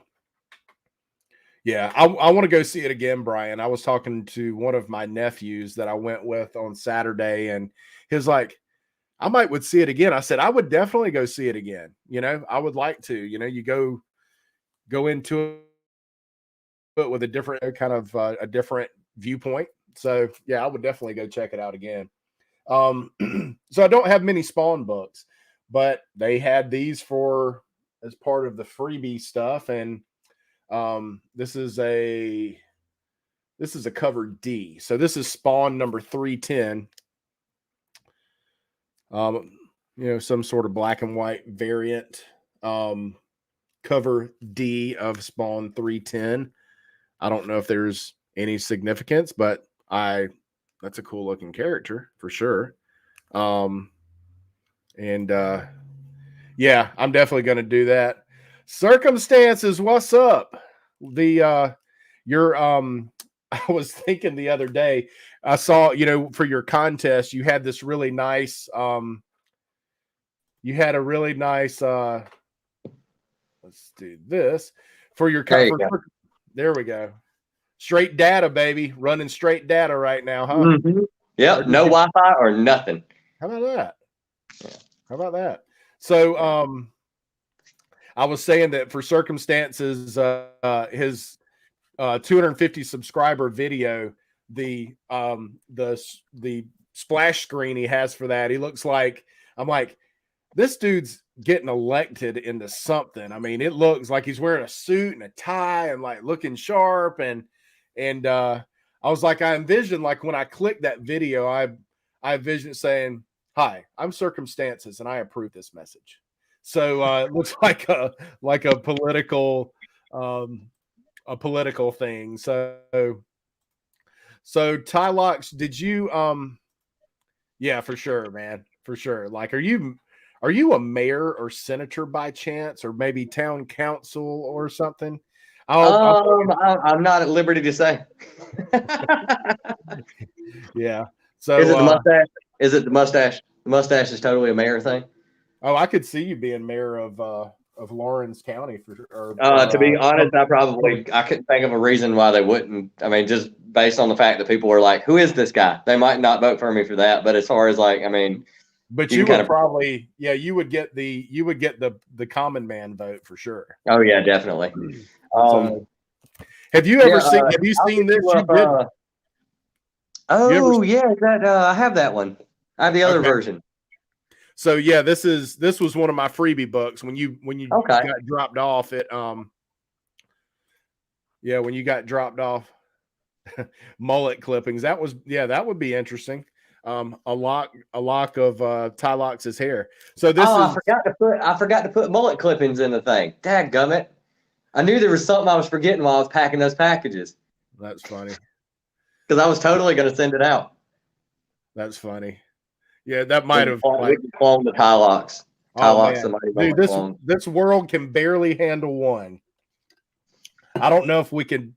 I want to go see it again, Brian. I was talking to one of my nephews that I went with on Saturday, and he's like, I would see it again. I said, I would definitely go see it again. I would like to, you go into it with a different kind of a different viewpoint. So yeah, I would definitely go check it out again. So I don't have many Spawn books, but they had these as part of the freebie stuff. And this is a cover D. So this is Spawn number 310. Some sort of black and white variant. Cover D of Spawn 310. I don't know if there's any significance, but that's a cool looking character for sure. Yeah, I'm definitely going to do that. Circumstances, what's up? I was thinking the other day, I saw, for your contest, you had this really nice, let's do this for your cover. There we go. Straight data, baby. Running straight data right now, huh? Mm-hmm. Yep. No Wi-Fi or nothing. How about that? Yeah. How about that? So, I was saying that for Circumstances, his 250 subscriber video, the splash screen he has for that, he looks like, I'm like, this dude's getting elected into something. I mean, it looks like he's wearing a suit and a tie and like looking sharp. And I was like, I envisioned, like when I clicked that video, I envisioned saying, "Hi, I'm Circumstances and I approve this message." So it looks like a political thing. So Tylox, did you yeah, for sure, man. For sure. Like, are you a mayor or senator by chance, or maybe town council or something? I'm not at liberty to say. Yeah. So is it the mustache? Is it the mustache? The mustache is totally a mayor thing. Oh, I could see you being mayor of Lawrence County for sure. To be honest, I couldn't think of a reason why they wouldn't. I mean, just based on the fact that people were like, "Who is this guy?" They might not vote for me for that, but as far as like, I mean, but you would probably, yeah, you would get the common man vote for sure. Oh yeah, definitely. So, have you ever seen? Have you seen this? I have that one. I have the other version. So yeah, this was one of my freebie books when you got dropped off at when you got dropped off mullet clippings. That would be interesting. A lock of Tylox's hair. So this I forgot to put mullet clippings in the thing. Dadgummit. I knew there was something I was forgetting while I was packing those packages. That's funny. Because I was totally going to send it out. That's funny. Yeah, that might have cloned the Tylox. Dude, this world can barely handle one. I don't know if we could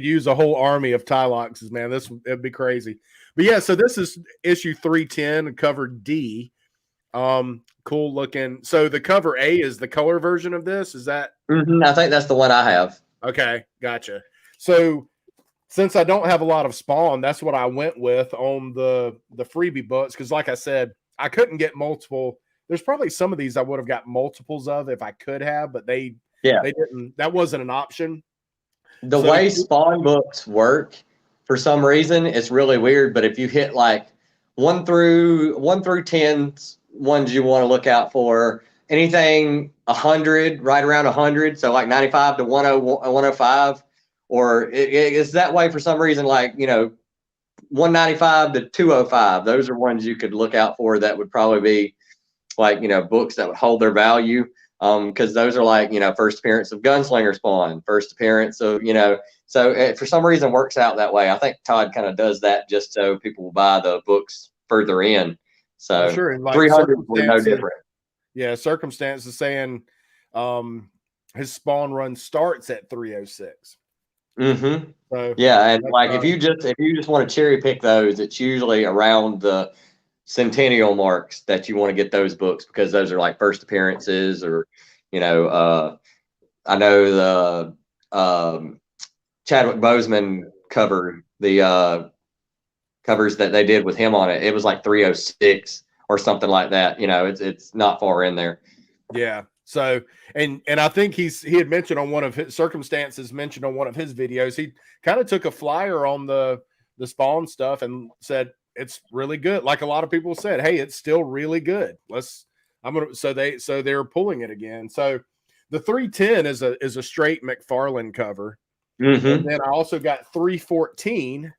use a whole army of Tyloxes, man. It'd be crazy. But yeah, so this is issue 310, cover D. Cool looking. So the cover A is the color version of this. Is that? Mm-hmm. I think that's the one I have. Okay, gotcha. So since I don't have a lot of Spawn, that's what I went with on the freebie books. Because like I said, I couldn't get multiple. There's probably some of these I would have got multiples of if I could have, but they didn't. That wasn't an option. The way Spawn books work, for some reason, it's really weird. But if you hit like 1 through 10 ones you want to look out for, anything 100, right around 100, so like 95 to 105, or it's that way for some reason, like 195 to 205. Those are ones you could look out for that would probably be like books that would hold their value. because those are like, first appearance of Gunslinger Spawn, first appearance of, so it, for some reason works out that way. I think Todd kind of does that just so people will buy the books further in. So sure. And like 300 were no different. Yeah, circumstances saying his Spawn run starts at 306. Mm-hmm. So yeah, and like if you just want to cherry pick those, it's usually around the centennial marks that you want to get those books, because those are like first appearances, or I know the Chadwick Boseman cover, the covers that they did with him on it, it was like 306 or something like that. It's not far in there. Yeah. So, and I think he had mentioned on one of his circumstances, mentioned on one of his videos, he kind of took a flyer on the Spawn stuff and said it's really good. Like a lot of people said, hey, it's still really good. So they're pulling it again. So the 310 is a straight McFarlane cover. Mm-hmm. And then I also got 314.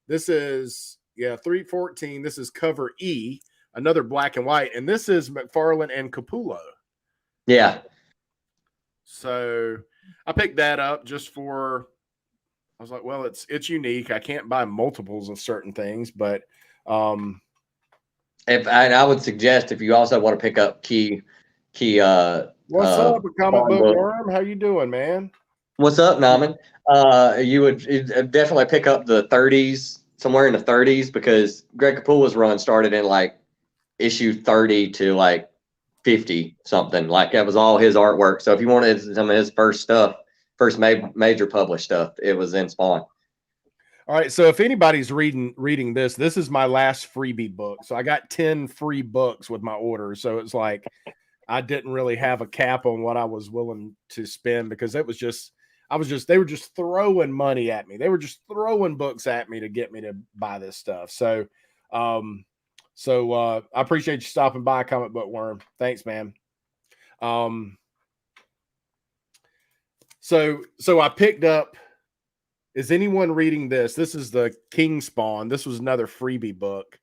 This is 314. This is cover E, another black and white, and this is McFarlane and Capullo. Yeah. So I picked that up just for, I was like, well, it's unique. I can't buy multiples of certain things, but I would suggest, if you also want to pick up key what's up, Comic Book Worm? How you doing, man? What's up, Naman? You would definitely pick up the 30s, somewhere in the 30s, because Greg Capullo's run started in like issue 30 to like 50 something. Like that was all his artwork. So if you wanted some of his first stuff, first major published stuff, it was in Spawn. All right. So if anybody's reading this is my last freebie book. So I got 10 free books with my order. So it's like I didn't really have a cap on what I was willing to spend, because they were just throwing money at me. They were just throwing books at me to get me to buy this stuff. So I appreciate you stopping by, Comic Book Worm. Thanks, man. So I picked up, is anyone reading this? This is the King Spawn. This was another freebie book.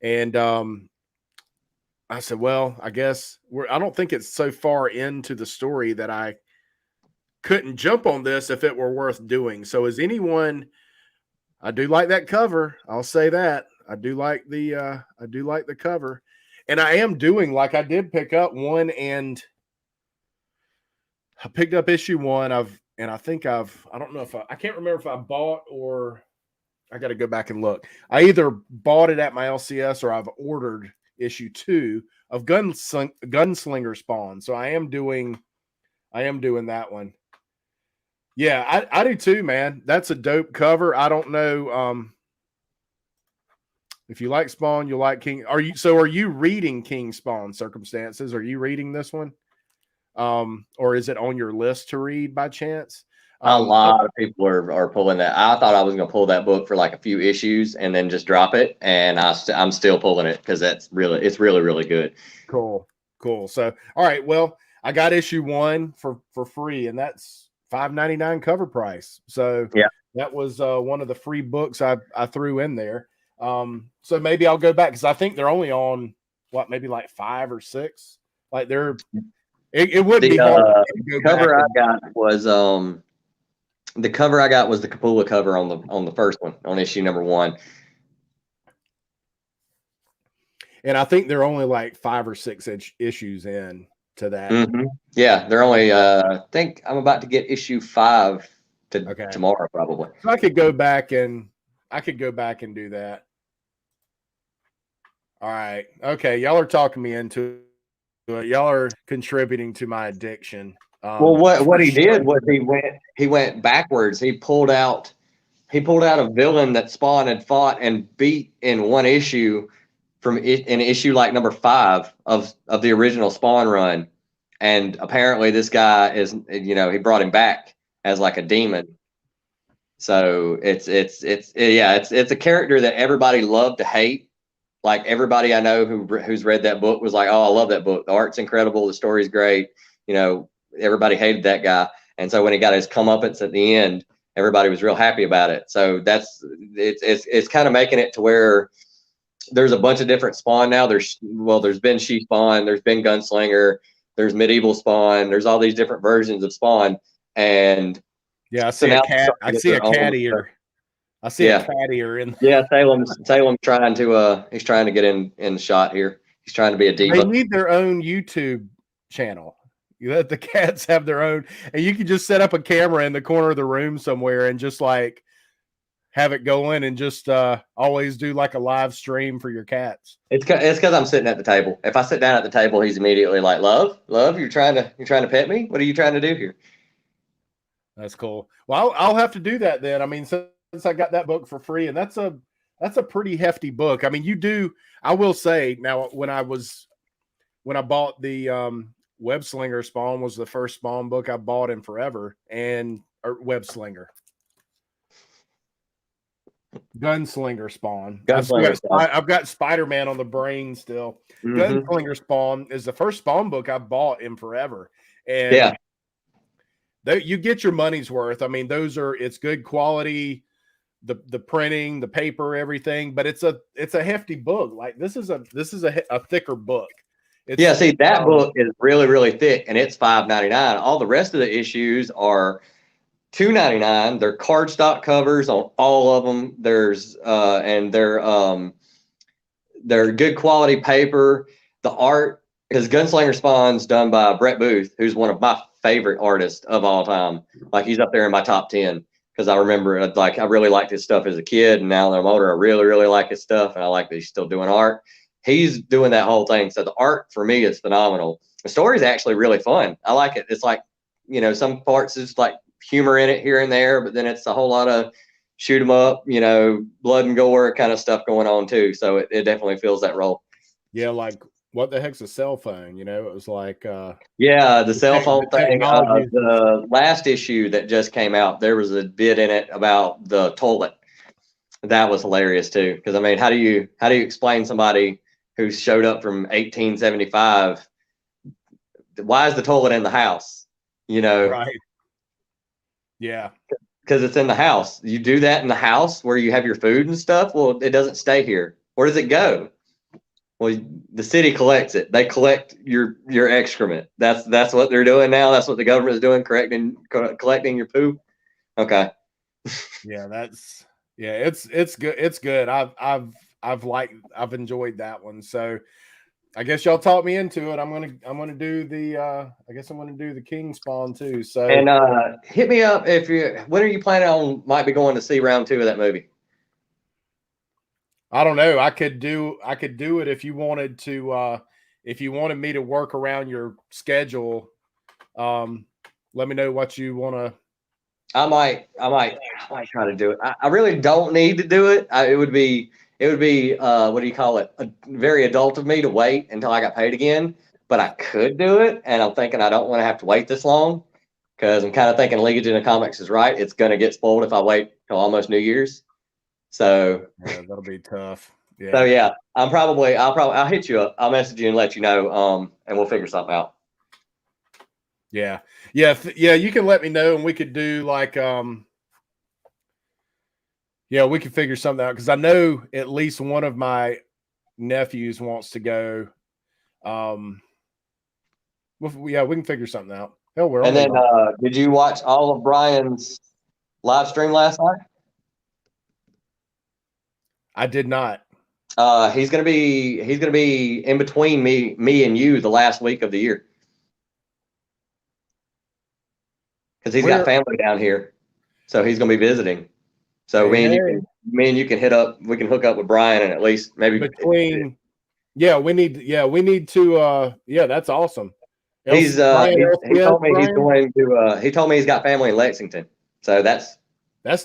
And I said, well, I guess I don't think it's so far into the story that I couldn't jump on this if it were worth doing. So is anyone, I do like that cover. I'll say that. I do like the cover. And I am doing, like, I did pick up one, and I picked up issue 1. I don't know if I can't remember if I bought, or I got to go back and look. I either bought it at my LCS or I've ordered issue 2 of Gunslinger Spawn. So I am doing that one. Yeah, I do too, man. That's a dope cover. I don't know if you like Spawn, you'll like King. Are you reading King Spawn Circumstances? Are you reading this one? Or is it on your list to read by chance? A lot of people are pulling that. I thought I was going to pull that book for like a few issues and then just drop it, and I'm still pulling it because it's really good. Cool. So, all right, well, I got issue 1 for free, and that's $5.99 cover price. So yeah, that was one of the free books I threw in there. So maybe I'll go back, because I think they're only on maybe like 5 or 6. Like it would be hard to go cover back. The cover I got was the Capullo cover on the first one, on issue number 1. And I think they're only like 5 or 6 issues in to that. Mm-hmm. Yeah, they're only I think I'm about to get issue 5 tomorrow probably. So I could go back and do that. All right. Okay, y'all are talking me into it. Y'all are contributing to my addiction. Well, what he did was he went backwards. He pulled out a villain that Spawn had fought and beat in one issue in issue like number 5 of the original Spawn run, and apparently this guy is, he brought him back as like a demon. So it's a character that everybody loved to hate. Like everybody I know who's read that book was like, oh, I love that book. The art's incredible. The story's great. Everybody hated that guy. And so when he got his comeuppance at the end, everybody was real happy about it. So it's kind of making it to where there's a bunch of different Spawn now. There's been She Spawn, there's been Gunslinger, there's medieval Spawn, there's all these different versions of Spawn, and yeah, I see a cat. I see a cat ear. I see a cat ear in. Yeah, Salem's trying to he's trying to get in the shot here. He's trying to be a diva. They need their own YouTube channel. You let the cats have their own, and you can just set up a camera in the corner of the room somewhere and just like have it going and just always do like a live stream for your cats. It's because I'm sitting at the table. If I sit down at the table, he's immediately like, "Love, you're trying to pet me? What are you trying to do here?" That's cool. Well, I'll have to do that then. I mean, since I got that book for free, and that's a pretty hefty book. I mean, you do. I will say now, when I bought the Web Slinger Spawn was the first Spawn book I bought in forever, and Web Slinger. Gunslinger Spawn. I've got Spider-Man on the brain still. Gunslinger Spawn is the first Spawn book I've bought in forever. And you get your money's worth. I mean, it's good quality, the printing, the paper, everything, but it's a hefty book. Like this is a thicker book. See, that book is really, really thick, and it's $5.99. All the rest of the issues are $2.99. They're cardstock covers on all of them. And they're good quality paper. The art, because Gunslinger Spawn's done by Brett Booth, who's one of my favorite artists of all time. Like he's up there in my top 10 because I remember like I really liked his stuff as a kid, and now that I'm older, I really, really like his stuff, and I like that he's still doing art. He's doing that whole thing. So the art for me is phenomenal. The story is actually really fun. I like it. It's like, some parts is like humor in it here and there, but then it's a whole lot of shoot 'em up, blood and gore kind of stuff going on too. So it definitely fills that role. Yeah. Like what the heck's a cell phone? It was like, the cell phone thing. The last issue that just came out, there was a bit in it about the toilet. That was hilarious too. Cause I mean, how do you explain somebody who showed up from 1875? Why is the toilet in the house? Right. Yeah. Because it's in the house. You do that in the house where you have your food and stuff. Well, it doesn't stay here. Where does it go? Well, the city collects it. They collect your excrement. That's what they're doing now. That's what the government is doing, collecting your poop. Okay. Yeah, it's good. It's good. I've enjoyed that one. So I guess y'all talked me into it. I'm gonna do the King Spawn too. So and hit me up when are you planning on might be going to see round 2 of that movie? I don't know. I could do it if you wanted to. If you wanted me to work around your schedule, let me know what you want to. I might try to do it. I really don't need to do it. It would be what do you call it? Very adult of me to wait until I got paid again. But I could do it, and I'm thinking I don't want to have to wait this long because I'm kind of thinking Legion of Comics is right. It's gonna get spoiled if I wait till almost New Year's. So that'll be tough. Yeah. So yeah, I'll hit you up. I'll message you and let you know. And we'll figure something out. Yeah. You can let me know, and we could do like we could figure something out because I know at least one of my nephews wants to go. We can figure something out. Hell, did you watch all of Brian's live stream last night? I did not. He's gonna be in between me and you the last week of the year because he's got family down here, so he's gonna be visiting. So me and you can hit up. We can hook up with Brian and at least maybe between. Yeah, we need to. That's awesome. He told me he's going to. He told me he's got family in Lexington, so that's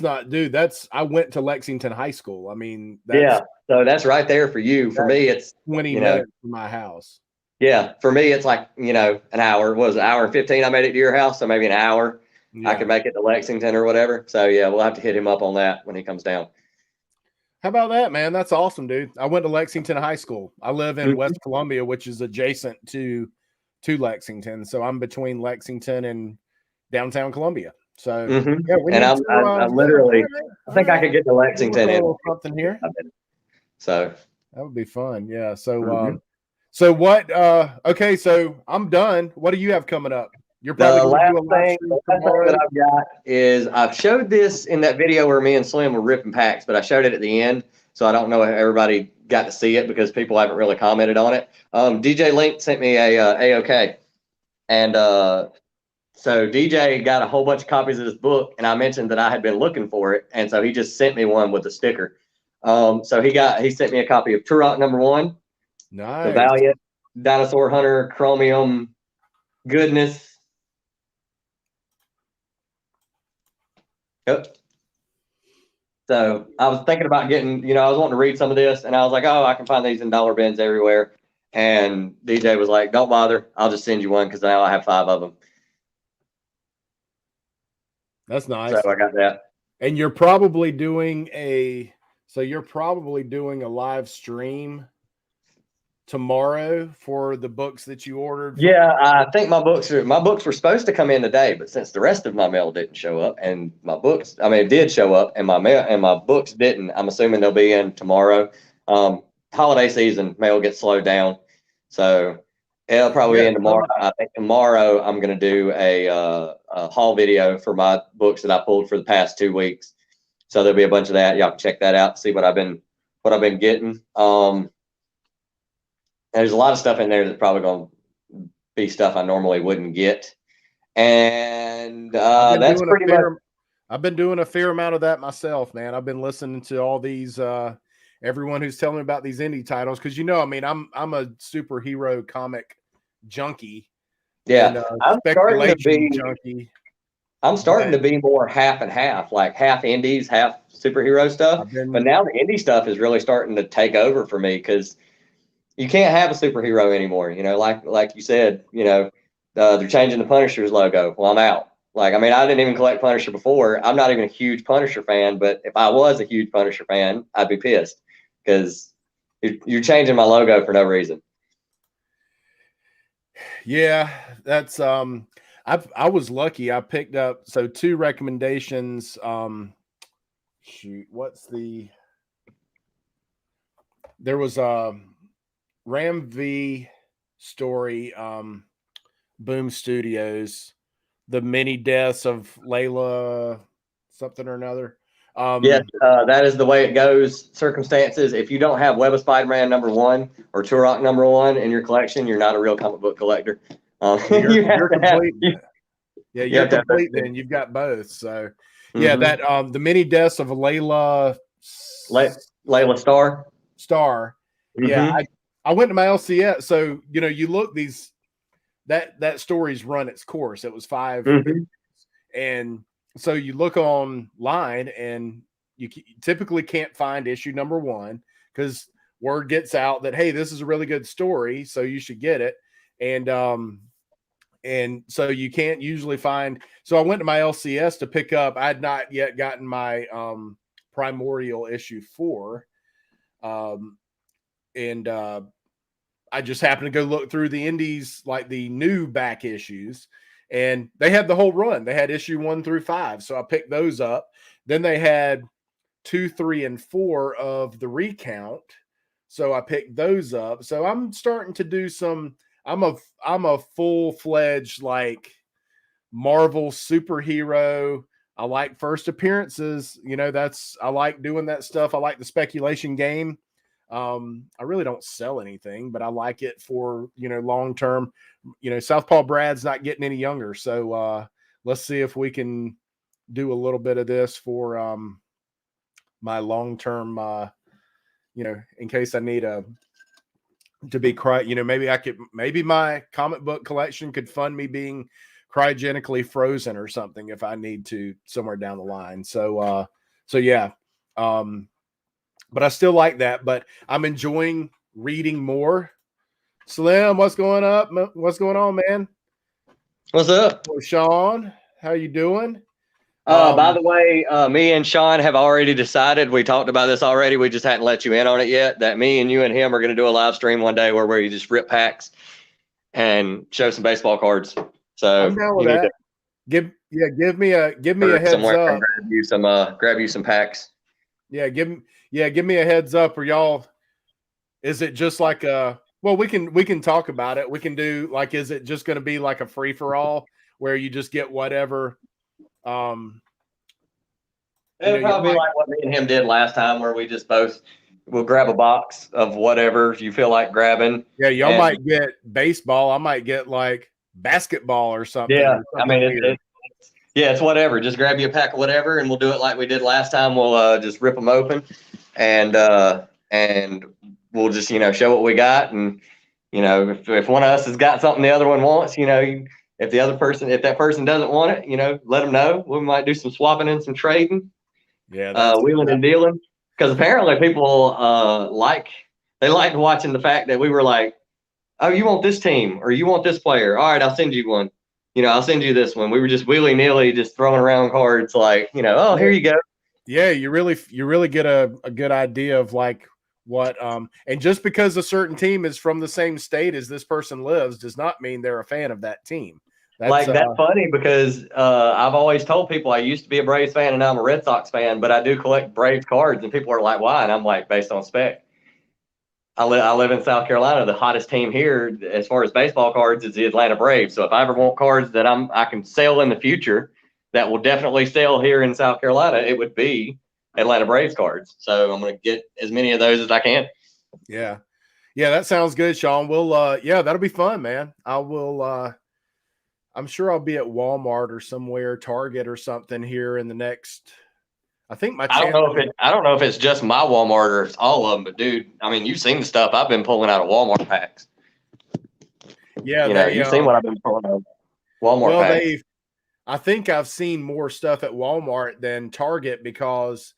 not, dude. I went to Lexington High School. I mean, so that's right there for you. For me, it's 20 minutes from my house. Yeah, for me, it's like an hour. What was it, an hour and 15? I made it to your house, so maybe an hour. Yeah. I could make it to Lexington or whatever. So yeah, we'll have to hit him up on that when he comes down. How about that, man? That's awesome, dude. I went to Lexington High School. I live in West Columbia, which is adjacent to Lexington. So I'm between Lexington and downtown Columbia. So I'm literally. I think I could get to Lexington in something here. So that would be fun. Yeah. So So what? Okay, so I'm done. What do you have coming up? You're probably The going to last do a live thing, stream the last thing tomorrow. that I've got is I've showed this in that video where me and Slim were ripping packs, but I showed it at the end, so I don't know if everybody got to see it because people haven't really commented on it. DJ Link sent me a AOK, and so DJ got a whole bunch of copies of this book, and I mentioned that I had been looking for it, and so he just sent me one with a sticker. So he sent me a copy of Turok #1, Nice. the Valiant Dinosaur Hunter Chromium goodness. Yep. So I was thinking about getting, I was wanting to read some of this, and I was like, oh, I can find these in dollar bins everywhere. And DJ was like, don't bother. I'll just send you one because now I have 5 of them. That's nice. So I got that. And you're probably doing a live stream tomorrow for the books that you ordered. Yeah, I think my books were supposed to come in today, but since the rest of my mail didn't show up, and it did show up, and my books didn't, I'm assuming they'll be in tomorrow. Holiday season, mail gets slowed down, so it'll probably be in tomorrow. I think tomorrow I'm going to do a haul video for my books that I pulled for the past 2 weeks. So there'll be a bunch of that. Y'all can check that out, see what I've been getting. There's a lot of stuff in there that's probably going to be stuff I normally wouldn't get. And that's pretty much. I've been doing a fair amount of that myself, man. I've been listening to all these, everyone who's telling me about these indie titles. Cause I'm a superhero comic junkie. Yeah. And, I'm starting to be more half and half, like half indies, half superhero stuff. But now the indie stuff is really starting to take over for me because you can't have a superhero anymore. Like you said, they're changing the Punisher's logo. Well, I'm out. I didn't even collect Punisher before. I'm not even a huge Punisher fan, but if I was a huge Punisher fan, I'd be pissed because you're changing my logo for no reason. Yeah, that's I was lucky. I picked up 2 recommendations. There was a Ram V story, Boom Studios, the mini deaths of Layla something or another. Yes, that is the way it goes. Circumstances. If you don't have Web of Spider-Man #1 or Turok #1 in your collection, you're not a real comic book collector. You're complete. You're complete. Then you've got both. So yeah, that the mini deaths of Layla Star. Mm-hmm. Yeah, I went to my LCS. So you look that story's run its course. It was 5, mm-hmm. And so you look online and you typically can't find issue #1 because word gets out that, hey, this is a really good story, so you should get it. And so you can't usually find. So I went to my LCS to pick up. I had not yet gotten my Primordial issue 4. And I just happened to go look through the indies, like the new back issues, and they had the whole run. They had issue 1 through 5. So I picked those up. Then they had 2, 3, and 4 of the recount. So I picked those up. So I'm starting to do I'm a full-fledged Marvel superhero. I like first appearances. I like doing that stuff. I like the speculation game. I really don't sell anything, but I like it for, long term. Southpaw Brad's not getting any younger. So let's see if we can do a little bit of this for my long term, in case I need to be maybe my comic book collection could fund me being cryogenically frozen or something if I need to somewhere down the line. So yeah. But I still like that, but I'm enjoying reading more. Slim, what's going up? What's going on, man? What's up? Well, Sean, how you doing? By the way, me and Sean have already decided, we talked about this already, we just hadn't let you in on it yet, that me and you and him are going to do a live stream one day where you just rip packs and show some baseball cards. So I'm down with that. Give me a heads up. Grab you some packs. Yeah, give me a heads up. Or y'all, is it just like Well, we can talk about it. We can do like, is it just going to be like a free for all where you just get whatever? It'll probably be like what me and him did last time, where we just we'll grab a box of whatever you feel like grabbing. Yeah, y'all might get baseball. I might get like basketball or something. Yeah, or something I mean, it's whatever. Just grab you a pack of whatever, and we'll do it like we did last time. We'll just rip them open, and we'll just show what we got, and if one of us has got something the other one wants, if that person doesn't want it, let them know. We might do some swapping and some trading. Yeah, wheeling and dealing, because apparently people liked watching the fact that we were like, oh, you want this team or you want this player? All right, I'll send you one. I'll send you this one. We were just willy nilly, just throwing around cards like, oh, here you go. Yeah, you really get a good idea of like what and just because a certain team is from the same state as this person lives does not mean they're a fan of that team. That's funny because I've always told people I used to be a Braves fan and now I'm a Red Sox fan, but I do collect Braves cards, and people are like, why? And I'm like, based on spec. I live in South Carolina. The hottest team here as far as baseball cards is the Atlanta Braves. So if I ever want cards that I can sell in the future that will definitely sell here in South Carolina, it would be Atlanta Braves cards. So I'm going to get as many of those as I can. Yeah. Yeah, that sounds good, Sean. We'll that'll be fun, man. I'm sure I'll be at Walmart or somewhere, Target or something here in the next. I think my. I don't know if it's just my Walmart or it's all of them, but dude, I mean, you've seen the stuff I've been pulling out of Walmart packs. Yeah, you've seen what I've been pulling out of Walmart packs. I think I've seen more stuff at Walmart than Target because,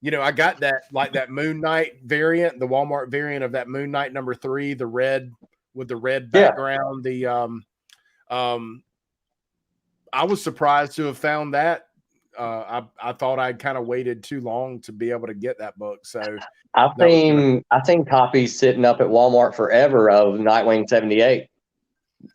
I got that Moon Knight variant, the Walmart variant of that Moon Knight number 3, the red with the red background. Yeah. I was surprised to have found that. I thought I'd kind of waited too long to be able to get that book. So I've seen copies sitting up at Walmart forever of Nightwing 78,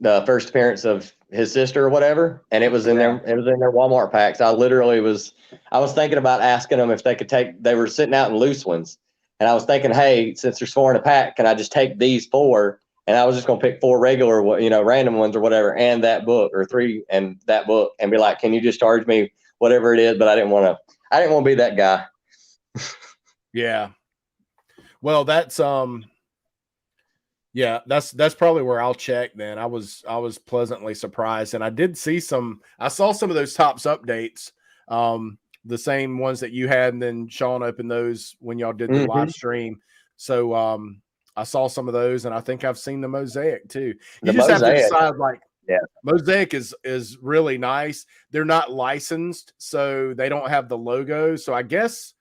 the first appearance of his sister or whatever, and it was in their Walmart packs. I was thinking about asking them if they could they were sitting out in loose ones, and I was thinking, hey, since there's 4 in a pack, can I just take these 4? And I was just going to pick 4 regular, random ones or whatever, and that book, or 3 and that book, and be like, can you just charge me whatever it is? But I didn't want to be that guy. Yeah. Well, that's that's probably where I'll check then. I was pleasantly surprised, and I saw some of those Topps updates, the same ones that you had, and then Sean opened those when y'all did the live stream. So I saw some of those, and I think I've seen the Mosaic too. You just have to decide, Mosaic is really nice. They're not licensed, so they don't have the logo. So I guess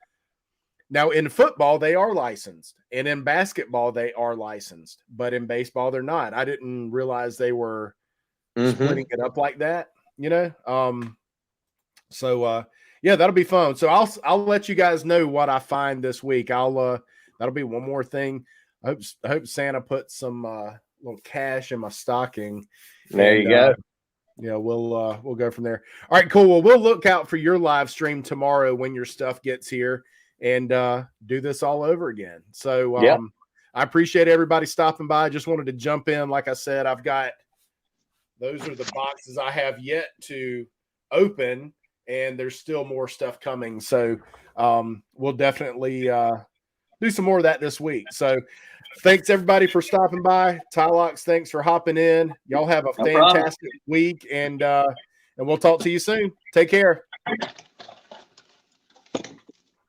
now in football they are licensed, and in basketball they are licensed, but in baseball they're not. I didn't realize they were splitting it up like that. So that'll be fun. So I'll let you guys know what I find this week. That'll be one more thing. I hope Santa put some little cash in my stocking. There you go. Yeah, we'll go from there. All right, cool. Well, we'll look out for your live stream tomorrow when your stuff gets here, and do this all over again. So I appreciate everybody stopping by. I just wanted to jump in. Like I said, those are the boxes I have yet to open, and there's still more stuff coming. So we'll definitely do some more of that this week. So thanks everybody for stopping by. Tylox, thanks for hopping in. Y'all have a fantastic week, and we'll talk to you soon. Take care.